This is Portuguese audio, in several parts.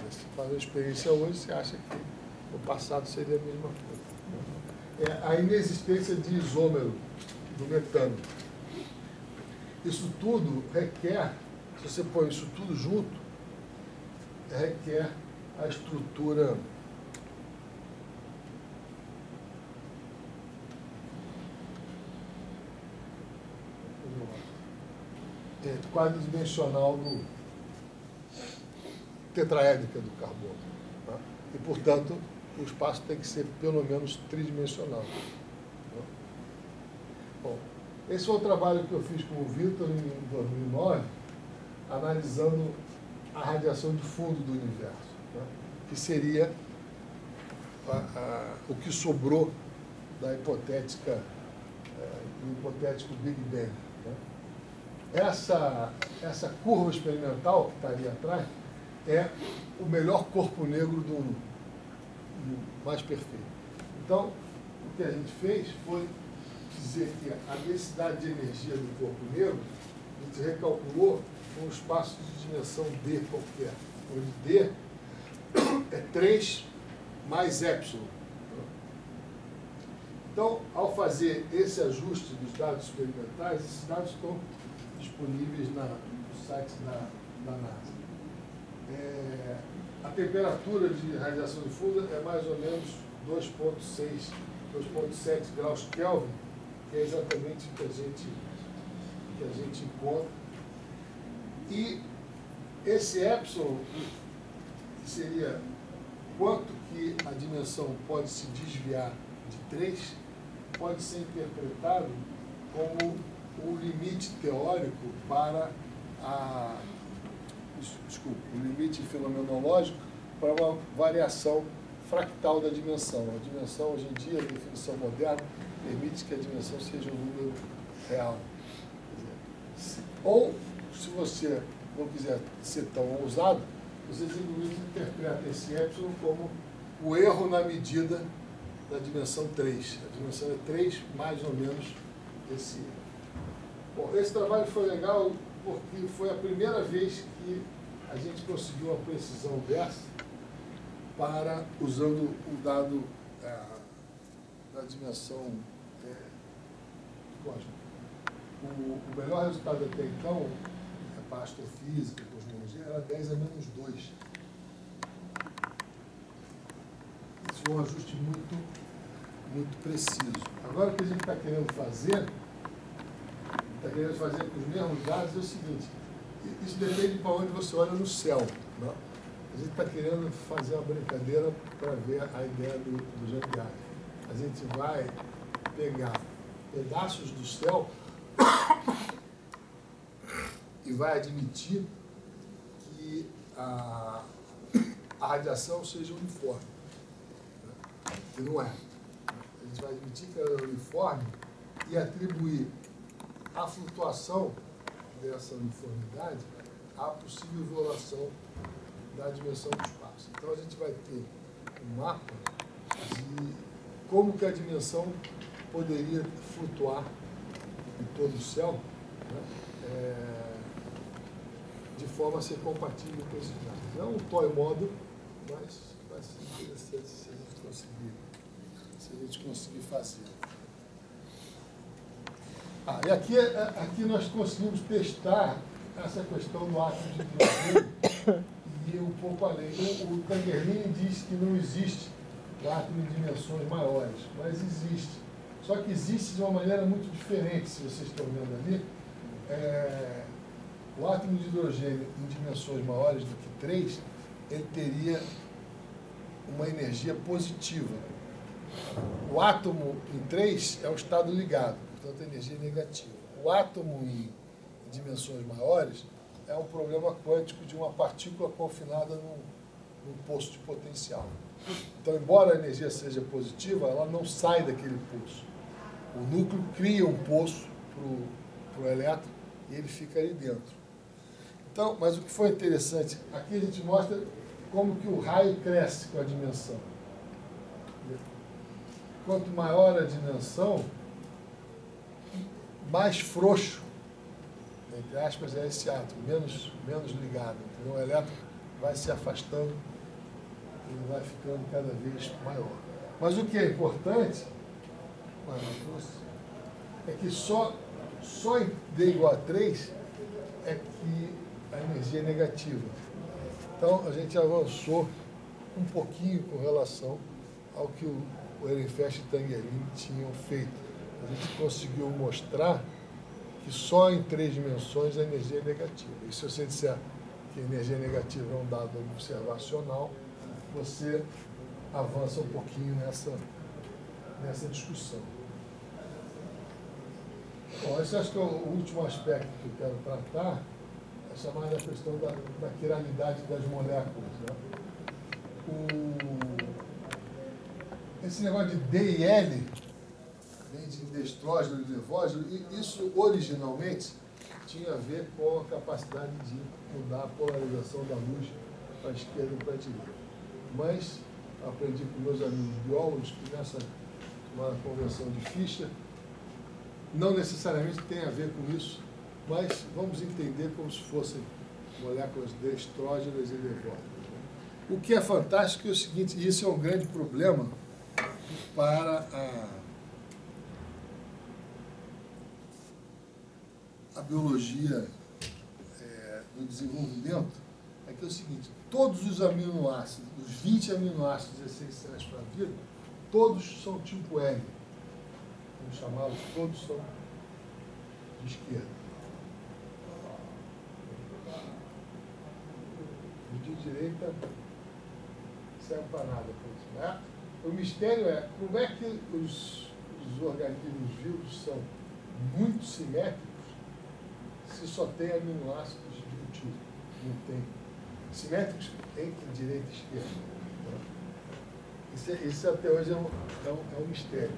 Você faz uma experiência hoje, você acha que no passado seria a mesma coisa. É a inexistência de isômero do metano. Isso tudo requer, se você põe isso tudo junto, requer a estrutura quadridimensional do tetraédrica do carbono. Tá? E, portanto, o espaço tem que ser pelo menos tridimensional. Tá? Bom, esse foi o trabalho que eu fiz com o Vitor em 2009, analisando a radiação de fundo do universo, tá? Que seria o que sobrou da hipotético Big Bang. Essa curva experimental que está ali atrás é o melhor corpo negro do mundo, mais perfeito. Então, o que a gente fez foi dizer que a densidade de energia do corpo negro, a gente recalculou um espaço de dimensão D qualquer, onde D é 3 mais epsilon. Então, ao fazer esse ajuste dos dados experimentais, esses dados estão disponíveis no site da NASA. A temperatura de radiação de fundo é mais ou menos 2,6, 2,7 graus Kelvin, que é exatamente o que a gente encontra. E esse epsilon, que seria quanto que a dimensão pode se desviar de 3, pode ser interpretado como o limite teórico para o limite fenomenológico para uma variação fractal da dimensão. A dimensão, hoje em dia, a definição moderna, permite que a dimensão seja um número real. Ou, se você não quiser ser tão ousado, você simplesmente interpreta esse epsilon como o erro na medida da dimensão 3. A dimensão é 3 mais ou menos esse erro. Bom, esse trabalho foi legal porque foi a primeira vez que a gente conseguiu uma precisão dessa usando o dado da dimensão cósmica. O melhor resultado até então, para astrofísica, cosmologia, era 10 a menos 2. Isso foi um ajuste muito preciso. Agora, o que a gente está querendo fazer com os mesmos dados é o seguinte: isso depende para onde você olha no céu. Não? A gente está querendo fazer uma brincadeira para ver a ideia do Jean-Pierre. A gente vai pegar pedaços do céu e vai admitir que a radiação seja uniforme. Que não é. A gente vai admitir que ela é uniforme e atribuir a flutuação dessa uniformidade à possível violação da dimensão do espaço. Então, a gente vai ter um mapa de como que a dimensão poderia flutuar em todo o céu, né, de forma a ser compatível com esses dados. Não é um toy model, mas vai ser interessante se a gente conseguir fazer. E aqui nós conseguimos testar essa questão do átomo de hidrogênio e um pouco além. O Tangerlini diz que não existe o átomo em dimensões maiores, mas existe. Só que existe de uma maneira muito diferente, se vocês estão vendo ali. O átomo de hidrogênio em dimensões maiores do que 3, ele teria uma energia positiva. O átomo em 3 é um estado ligado, portanto, energia negativa. O átomo em dimensões maiores é um problema quântico de uma partícula confinada num poço de potencial. Então, embora a energia seja positiva, ela não sai daquele poço. O núcleo cria um poço para o elétron e ele fica ali dentro. Então, mas o que foi interessante, aqui a gente mostra como que o raio cresce com a dimensão. Quanto maior a dimensão, mais frouxo, entre aspas, é esse átomo, menos ligado. Entendeu? O elétron vai se afastando, ele vai ficando cada vez maior. Mas o que é importante é que só em D igual a 3 é que a energia é negativa. Então, a gente avançou um pouquinho com relação ao que o Ehrenfest e Tangerlin tinham feito. A gente conseguiu mostrar que só em 3 dimensões a energia é negativa. E se você disser que a energia negativa é um dado observacional, você avança um pouquinho nessa discussão. Bom, esse acho que é o último aspecto que eu quero tratar, é chamada a questão da quiralidade das moléculas. Né? Esse negócio de D e L, vem de indestrógeno e levógeno, e isso originalmente tinha a ver com a capacidade de mudar a polarização da luz para a esquerda e para a direita. Mas aprendi com meus amigos biólogos que nessa convenção de Fischer não necessariamente tem a ver com isso, mas vamos entender como se fossem moléculas destrógenas e levógenas. O que é fantástico é o seguinte, e isso é um grande problema para a biologia do desenvolvimento, é que é o seguinte, todos os aminoácidos, os 20 aminoácidos essenciais para a vida, todos são tipo L. Vamos chamá-los, todos são de esquerda. E de direita serve para nada. Né? O mistério é como é que os organismos vivos são muito simétricos se só tem aminoácidos de um tipo. Não tem. Simétricos entre direita e esquerda. Isso até hoje é um mistério.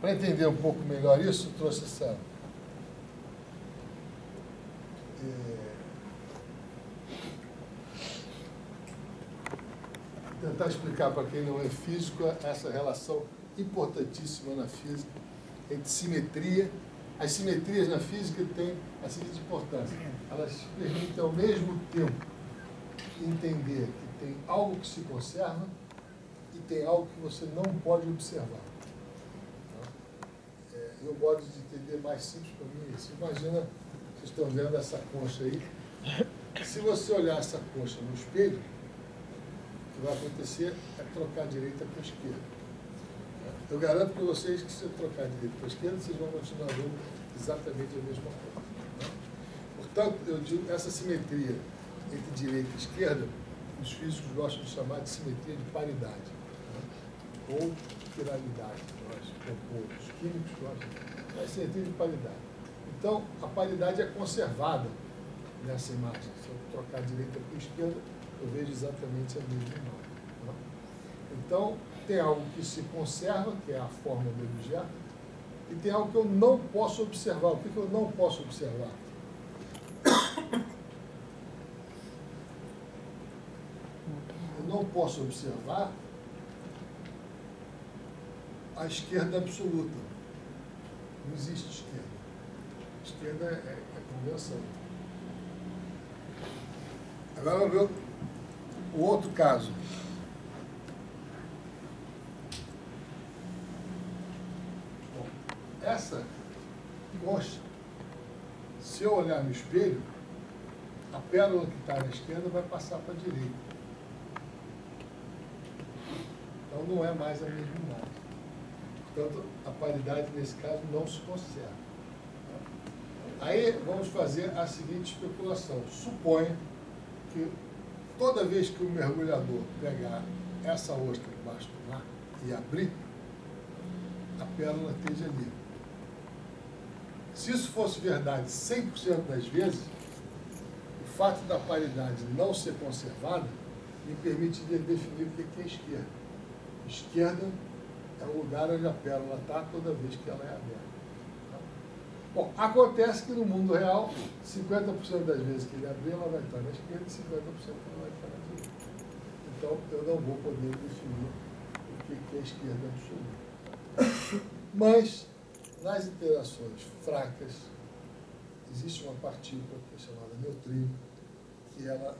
Para entender um pouco melhor isso, eu trouxe essa... tentar explicar para quem não é físico essa relação importantíssima na física entre simetria. As simetrias na física têm a seguinte importância. Elas permitem ao mesmo tempo entender que tem algo que se conserva e tem algo que você não pode observar. E o modo de entender mais simples para mim é esse. Imagina, vocês estão vendo essa concha aí. Se você olhar essa concha no espelho, o que vai acontecer é trocar a direita para a esquerda. Eu garanto para vocês que se você trocar a direita para a esquerda, vocês vão continuar vendo exatamente a mesma coisa. Portanto, eu digo, essa simetria entre direita e esquerda, os físicos gostam de chamar de simetria de paridade, ou quiralidade, os químicos gostam, mas simetria de paridade. Então, a paridade é conservada nessa imagem. Se eu trocar a direita para a esquerda, eu vejo exatamente a mesma imagem. Então, tem algo que se conserva, que é a forma do objeto, e tem algo que eu não posso observar. O que eu não posso observar? Eu não posso observar a esquerda absoluta. Não existe esquerda. Esquerda é convenção. Agora vamos ver o outro caso. Bom, essa concha, se eu olhar no espelho, a pérola que está na esquerda vai passar para a direita. Então não é mais a mesma imagem. Portanto, a paridade nesse caso não se conserva. Aí vamos fazer a seguinte especulação. Suponha que toda vez que o mergulhador pegar essa ostra debaixo do mar e abrir, a pérola esteja ali. Se isso fosse verdade 100% das vezes, o fato da paridade não ser conservada me permitiria definir o que é esquerda. Esquerda é o lugar onde a pérola está toda vez que ela é aberta. Bom, acontece que no mundo real, 50% das vezes que ele abrir, ela vai estar na esquerda e 50% ela vai estar na direita. Então, eu não vou poder definir o que é esquerda absoluta. Mas, nas interações fracas, existe uma partícula que é chamada neutrino, que ela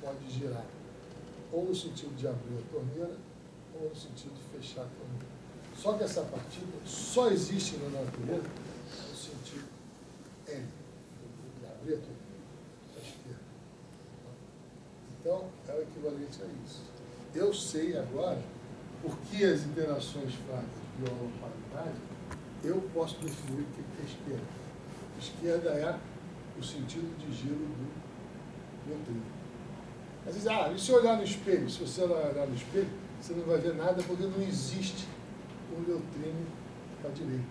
pode girar ou no sentido de abrir a torneira ou no sentido de fechar a torneira. Só que essa partícula só existe na natureza no sentido N, de abrir a torneira, à esquerda. Então, é o equivalente a isso. Eu sei agora por que as interações fracas violam a paridade, eu posso definir o que é esquerda. Esquerda é o sentido de giro do neutrino. Às vezes, e se eu olhar no espelho? Se você olhar no espelho, você não vai ver nada porque não existe um neutrino para a direita.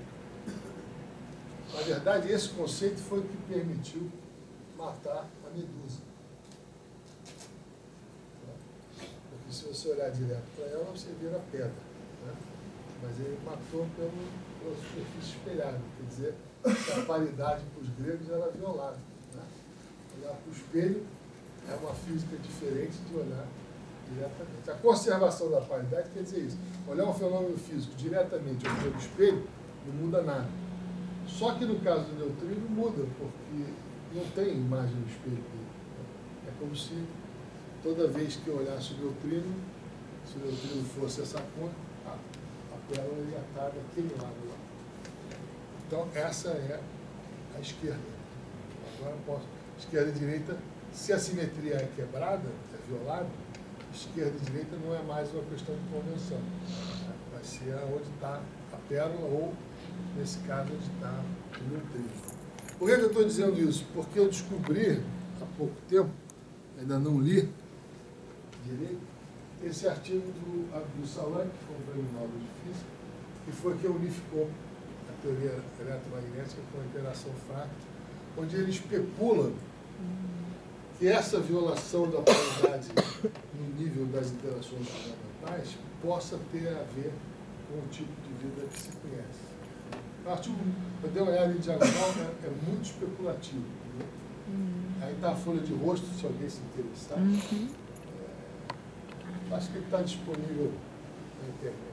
Na verdade, esse conceito foi o que permitiu matar a medusa. Porque se você olhar direto para ela, você vira pedra. Né? Mas ele matou pela superfície espelhada. Quer dizer, que a paridade para os gregos era violada. Né? Olhar para o espelho é uma física diferente de olhar diretamente. A conservação da paridade quer dizer isso. Olhar um fenômeno físico diretamente ao pelo espelho não muda nada. Só que no caso do neutrino muda, porque não tem imagem no espelho dele. É como se toda vez que eu olhasse o neutrino, se o neutrino fosse essa ponta, a pérola ia estar daquele lado lá. Então, essa é a esquerda. Agora eu posso. Esquerda e direita, se a simetria é quebrada, é violada, esquerda e direita não é mais uma questão de convenção. Vai ser onde está a pérola ou, nesse caso, onde está o neutrino. Por que eu estou dizendo isso? Porque eu descobri, há pouco tempo, ainda não li direito, esse artigo do Abdul Salam, que foi um prêmio Nobel de Física, que foi que unificou a teoria eletromagnética com a interação fraca, onde ele especula que essa violação da paridade no nível das interações fundamentais possa ter a ver com o tipo de vida que se conhece. O artigo, eu dei uma olhada em diagonal, é muito especulativo. Aí está a folha de rosto, se alguém se interessar. Acho que ele está disponível na internet.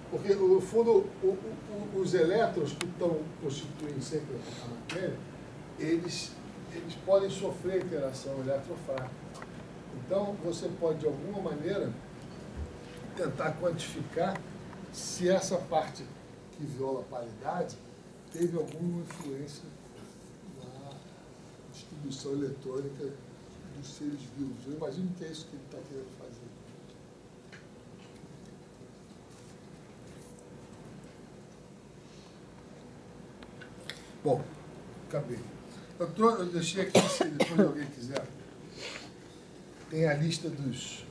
Porque, no fundo, os elétrons que constituem sempre a matéria, eles podem sofrer interação eletrofrágil. Então, você pode, de alguma maneira, tentar quantificar se essa parte que viola a paridade teve alguma influência na distribuição eletrônica dos seres vivos. Eu imagino que é isso que ele está querendo fazer. Bom, acabei. Eu deixei aqui, se depois alguém quiser, tem a lista dos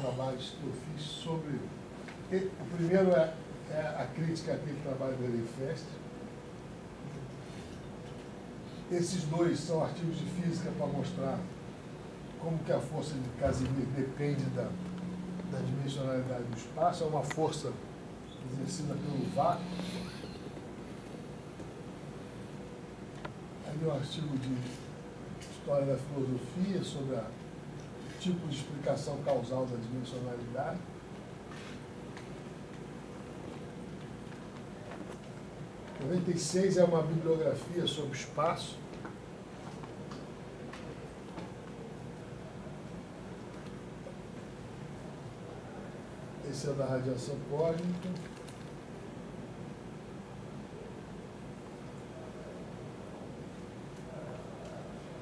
trabalhos que eu fiz sobre... O primeiro é a crítica àquele trabalho do Ehrenfest. Esses dois são artigos de física para mostrar como que a força de Casimir depende da dimensionalidade do espaço. É uma força exercida pelo vácuo. Ali um artigo de História da Filosofia sobre o tipo de explicação causal da dimensionalidade. Em 96 é uma bibliografia sobre espaço. Esse é da radiação cósmica.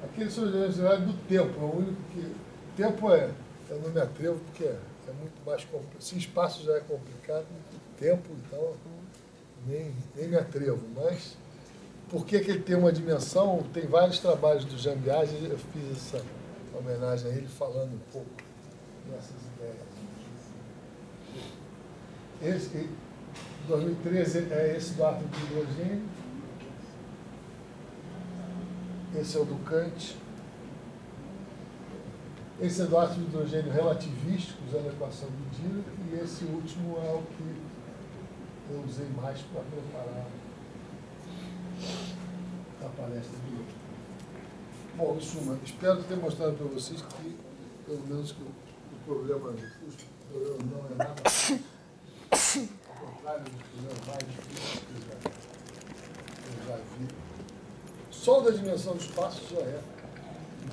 Aqueles são os generais do tempo, é o único que... Tempo eu não me atrevo porque é muito mais complexo. Se espaço já é complicado, tempo, então, nem me atrevo. Mas, por que ele tem uma dimensão? Tem vários trabalhos do Jean Biage, eu fiz essa homenagem a ele falando um pouco dessas ideias. Esse, 2013, é esse do átomo de hidrogênio. Esse é o do Kant. Esse é do átomo de hidrogênio relativístico, usando a equação do Dirac, e esse último é o que eu usei mais para preparar a palestra de hoje. Bom, em suma, espero ter mostrado para vocês que, pelo menos, que o problema não é nada fácil. Ao contrário dos problemas mais difíceis que eu já vi. Só o da dimensão do espaço já é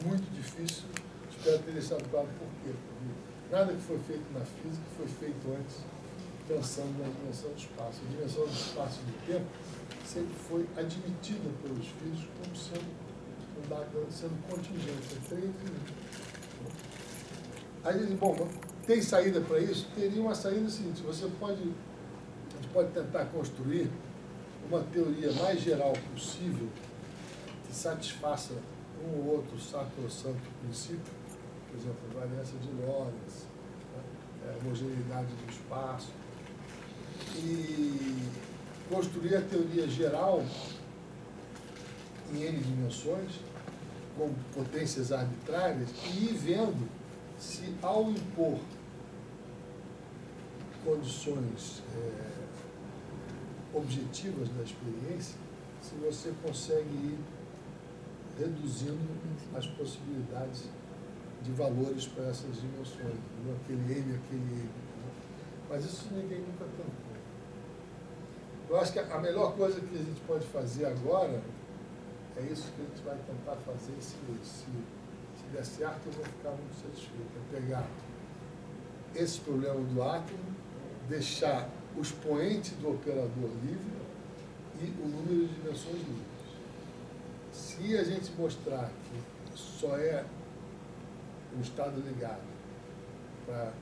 muito difícil. Espero ter deixado claro por quê. Nada que foi feito na física foi feito antes, pensando na dimensão do espaço. A dimensão do espaço e do tempo sempre foi admitida pelos físicos como sendo contingente. É 3 infinitos. Aí dizem, bom, tem saída para isso? Teria uma saída seguinte: a gente pode tentar construir uma teoria mais geral possível que satisfaça um ou outro sacrosanto princípio, por exemplo, a variância de Lorentz, a homogeneidade do espaço, e construir a teoria geral em N dimensões, com potências arbitrárias, e ir vendo se, ao impor condições objetivas da experiência, se você consegue ir reduzindo as possibilidades de valores para essas dimensões, aquele M, aquele M. Mas isso ninguém nunca tentou. Eu acho que a melhor coisa que a gente pode fazer agora é isso que a gente vai tentar fazer. Se der certo, eu vou ficar muito satisfeito. É pegar esse problema do átomo, deixar o expoente do operador livre e o número de dimensões livres. Se a gente mostrar que só é um estado ligado para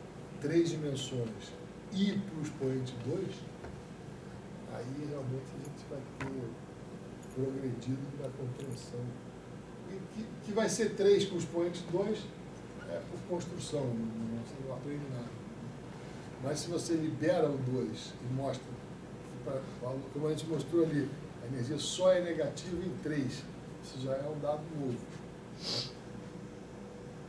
3 dimensões e para o expoente 2, aí realmente a gente vai ter progredido na compreensão. E que vai ser 3 com o expoente 2 por construção, você não aprende nada. Mas se você libera o 2 e mostra, como a gente mostrou ali, a energia só é negativa em 3, isso já é um dado novo.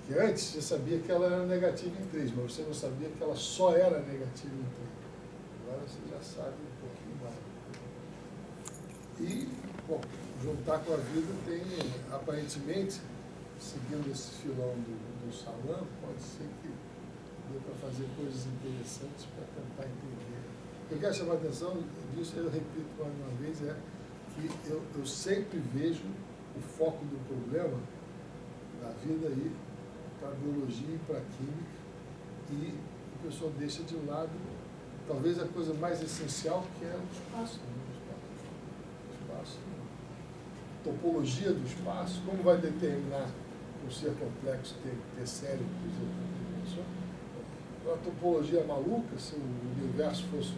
Que antes você sabia que ela era negativa em 3, mas você não sabia que ela só era negativa em 3. Agora você já sabe um pouquinho mais. E, bom, juntar com a vida tem, aparentemente, seguindo esse filão do Salam, pode ser que dê para fazer coisas interessantes para tentar entender. O que eu quero chamar a atenção disso, eu repito mais uma vez, é que eu sempre vejo o foco do problema da vida aí para a biologia e para a química, e o pessoal deixa de lado talvez a coisa mais essencial, que é o espaço. O espaço, topologia do espaço, como vai determinar um ser complexo ter cérebro, por exemplo, uma topologia maluca, se o universo fosse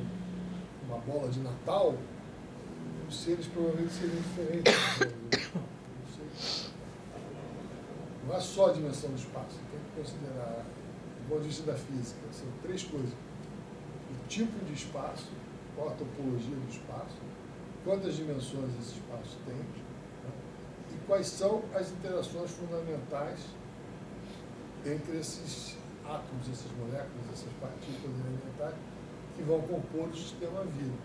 uma bola de Natal, os seres provavelmente seriam diferentes. Não é só a dimensão do espaço, tem que considerar, do ponto de vista da física, são 3 coisas: o tipo de espaço, qual a topologia do espaço, quantas dimensões esse espaço tem, né? E quais são as interações fundamentais entre esses átomos, essas moléculas, essas partículas elementares que vão compor o sistema vivo.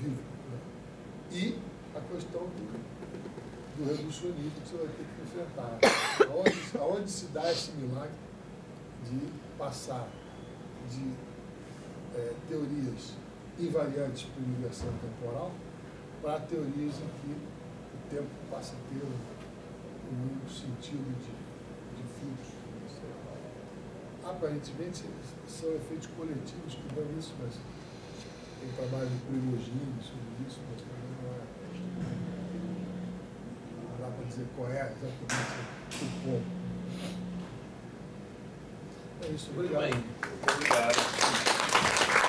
Né? E a questão do reducionismo que você vai ter que enfrentar. Aonde se dá esse milagre de passar de teorias invariantes para a inversão temporal para teorias em que o tempo passa a ter um único sentido de fluxo. Aparentemente são efeitos coletivos que dão isso, mas tem trabalho de Prigogine sobre isso, mas também não dá para dizer qual é exatamente o ponto. É isso, obrigado. Muito bem. Obrigado.